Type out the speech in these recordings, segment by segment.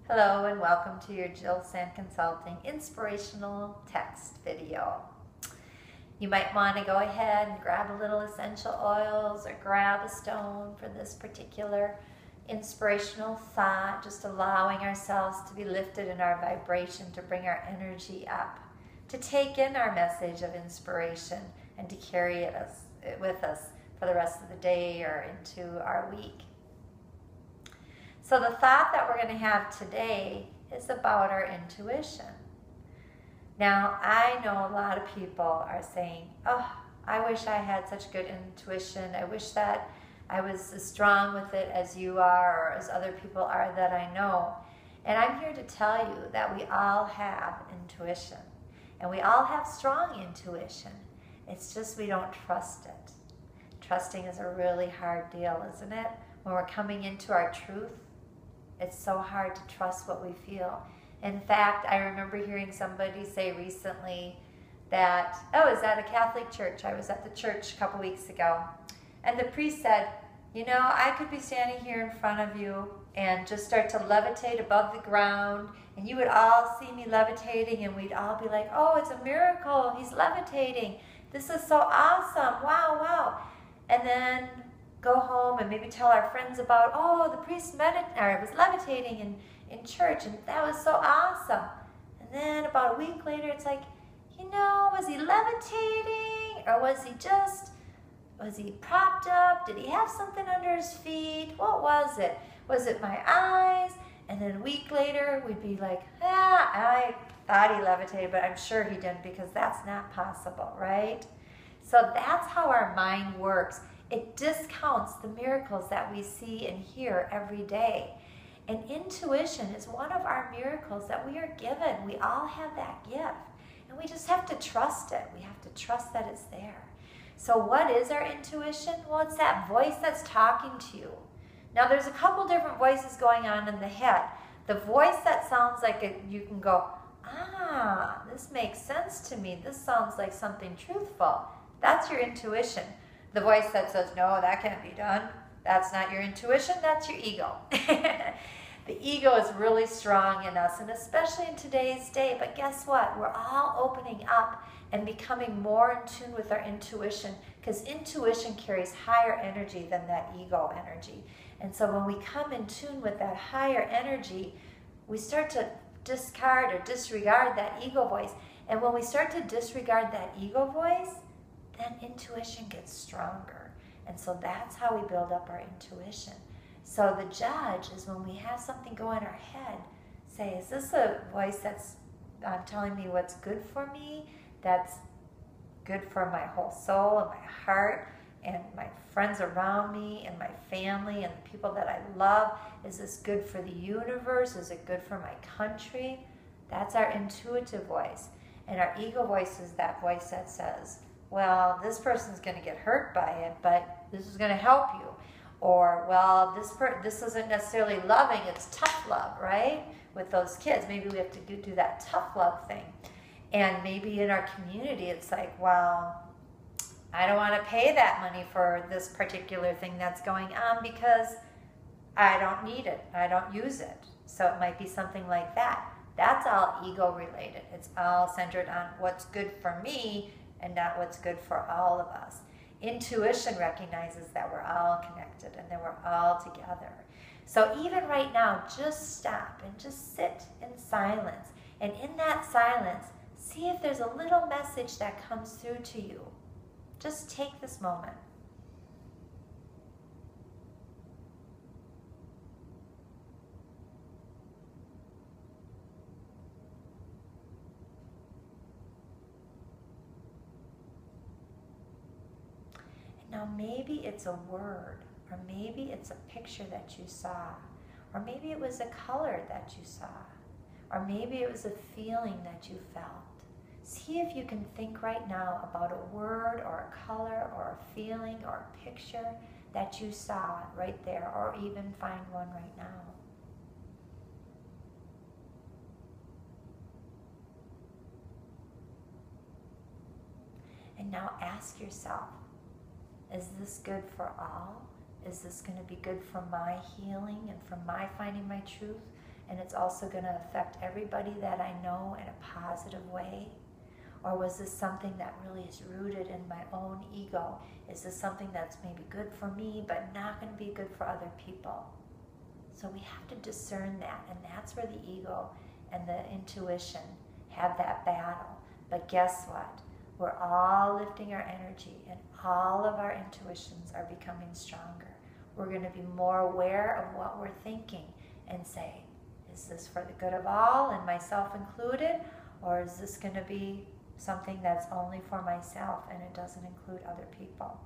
Hello and welcome to your Jill Sand Consulting inspirational text video. You might want to go ahead and grab a little essential oils or grab a stone for this particular inspirational thought, just allowing ourselves to be lifted in our vibration, to bring our energy up, to take in our message of inspiration and to carry it with us for the rest of the day or into our week. So the thought that we're going to have today is about our intuition. Now, I know a lot of people are saying, oh, I wish I had such good intuition. I wish that I was as strong with it as you are or as other people are that I know. And I'm here to tell you that we all have intuition. And we all have strong intuition. It's just we don't trust it. Trusting is a really hard deal, isn't it? When we're coming into our truth, it's so hard to trust what we feel. In fact, I remember hearing somebody say recently that, oh, is that a Catholic church? I was at the church a couple weeks ago. And the priest said, you know, I could be standing here in front of you and just start to levitate above the ground, and you would all see me levitating, and we'd all be like, oh, it's a miracle. He's levitating. This is so awesome. Wow, wow. And then go home and maybe tell our friends about, oh, the priest was levitating in church, and that was so awesome. And then about a week later, it's like, you know, was he levitating, or was he propped up? Did he have something under his feet? What was it? Was it my eyes? And then a week later, we'd be like, I thought he levitated, but I'm sure he didn't, because that's not possible, right? So that's how our mind works. It discounts the miracles that we see and hear every day. And intuition is one of our miracles that we are given. We all have that gift. And we just have to trust it. We have to trust that it's there. So what is our intuition? Well, it's that voice that's talking to you. Now, there's a couple different voices going on in the head. The voice that sounds like you can go, ah, this makes sense to me. This sounds like something truthful. That's your intuition. The voice that says, no, that can't be done. That's not your intuition, that's your ego. The ego is really strong in us, and especially in today's day. But guess what? We're all opening up and becoming more in tune with our intuition, because intuition carries higher energy than that ego energy. And so when we come in tune with that higher energy, we start to discard or disregard that ego voice. And when we start to disregard that ego voice, then intuition gets stronger. And so that's how we build up our intuition. So the judge is when we have something go in our head, say, is this a voice that's telling me what's good for me, that's good for my whole soul and my heart and my friends around me and my family and the people that I love? Is this good for the universe? Is it good for my country? That's our intuitive voice. And our ego voice is that voice that says, well, this person's going to get hurt by it, but this is going to help you. Or, well, this isn't necessarily loving, it's tough love, right? With those kids, maybe we have to do that tough love thing. And maybe in our community, it's like, well, I don't want to pay that money for this particular thing that's going on because I don't need it, I don't use it. So it might be something like that. That's all ego related. It's all centered on what's good for me and not what's good for all of us. Intuition recognizes that we're all connected and that we're all together. So even right now, just stop and just sit in silence. And in that silence, see if there's a little message that comes through to you. Just take this moment. Now maybe it's a word, or maybe it's a picture that you saw, or maybe it was a color that you saw, or maybe it was a feeling that you felt. See if you can think right now about a word or a color or a feeling or a picture that you saw right there, or even find one right now. And now ask yourself, is this good for all? Is this going to be good for my healing and for my finding my truth? and it's also going to affect everybody that I know in a positive way? Or was this something that really is rooted in my own ego? Is this something that's maybe good for me but not going to be good for other people? So we have to discern that, and that's where the ego and the intuition have that battle. But guess what? We're all lifting our energy, and all of our intuitions are becoming stronger. We're going to be more aware of what we're thinking and say, is this for the good of all and myself included, or is this going to be something that's only for myself and it doesn't include other people?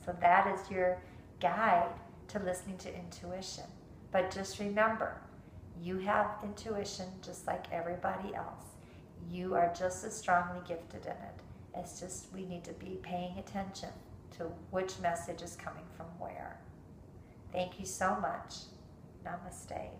So that is your guide to listening to intuition. But just remember, you have intuition just like everybody else. You are just as strongly gifted in it. It's just we need to be paying attention to which message is coming from where. Thank you so much. Namaste.